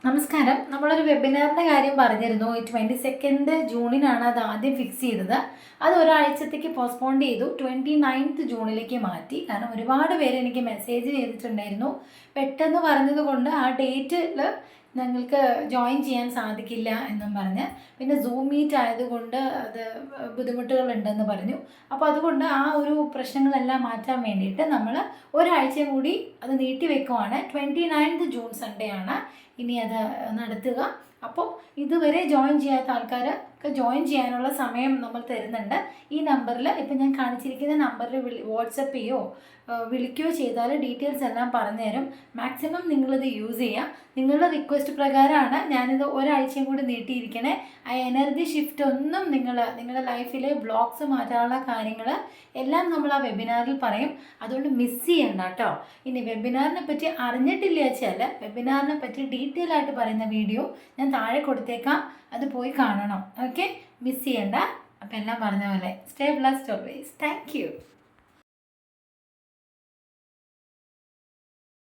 നമസ്കാരം. നമ്മളൊരു വെബിനാറിൻ്റെ കാര്യം പറഞ്ഞിരുന്നു. 22 ജൂണിനാണ് അത് ആദ്യം ഫിക്സ് ചെയ്തത്. അത് ഒരാഴ്ചത്തേക്ക് പോസ്റ്റ്പോൺ ചെയ്തു. 29th ജൂണിലേക്ക് മാറ്റി. കാരണം ഒരുപാട് പേര് എനിക്ക് മെസ്സേജ് ചെയ്തിട്ടുണ്ടായിരുന്നു. പെട്ടെന്ന് പറഞ്ഞതുകൊണ്ട് ആ ഡേറ്റിൽ ഞങ്ങൾക്ക് ജോയിൻ ചെയ്യാൻ സാധിക്കില്ല എന്നും പറഞ്ഞ്, പിന്നെ സൂം മീറ്റ് ആയതുകൊണ്ട് അത് ബുദ്ധിമുട്ടുകളുണ്ടെന്ന് പറഞ്ഞു. അപ്പോൾ അതുകൊണ്ട് ആ ഒരു പ്രശ്നങ്ങളെല്ലാം മാറ്റാൻ വേണ്ടിയിട്ട് നമ്മൾ ഒരാഴ്ച കൂടി അത് നീട്ടി വെക്കുവാണ്. 29th ജൂൺ സൺഡേ ആണ് ഇനി അത് നടത്തുക. അപ്പോൾ ഇതുവരെ ജോയിൻ ചെയ്യാത്ത ആൾക്കാർക്ക് ജോയിൻ ചെയ്യാനുള്ള സമയം നമ്മൾ തരുന്നുണ്ട്. ഈ നമ്പറിൽ, ഇപ്പം ഞാൻ കാണിച്ചിരിക്കുന്ന നമ്പറിൽ വാട്സപ്പ് ചെയ്യോ വിളിക്കുകയോ ചെയ്താൽ ഡീറ്റെയിൽസ് എല്ലാം പറഞ്ഞുതരും. മാക്സിമം നിങ്ങളിത് യൂസ് ചെയ്യുക. നിങ്ങളുടെ റിക്വസ്റ്റ് പ്രകാരമാണ് ഞാനിത് ഒരാഴ്ചയും കൂടി നീട്ടിയിരിക്കണേ. ആ എനർജി ഷിഫ്റ്റ് ഒന്നും നിങ്ങളുടെ ലൈഫിലെ ബ്ലോക്ക്സ് മാറ്റാനുള്ള കാര്യങ്ങൾ എല്ലാം നമ്മൾ ആ വെബിനാറിൽ പറയും. അതുകൊണ്ട് മിസ് ചെയ്യണ്ട കേട്ടോ. ഇനി വെബിനാറിനെ പറ്റി അറിഞ്ഞിട്ടില്ല വെച്ചാൽ വെബിനാറിനെ പറ്റി ഡീറ്റെയിൽ ആയിട്ട് പറയുന്ന വീഡിയോ ഞാൻ താഴെ കൊടുത്തേക്കാം. അത് പോയി കാണണം. ഓക്കെ, മിസ് ചെയ്യണ്ട. അപ്പം എല്ലാം പറഞ്ഞ പോലെ stay blessed always. Thank you.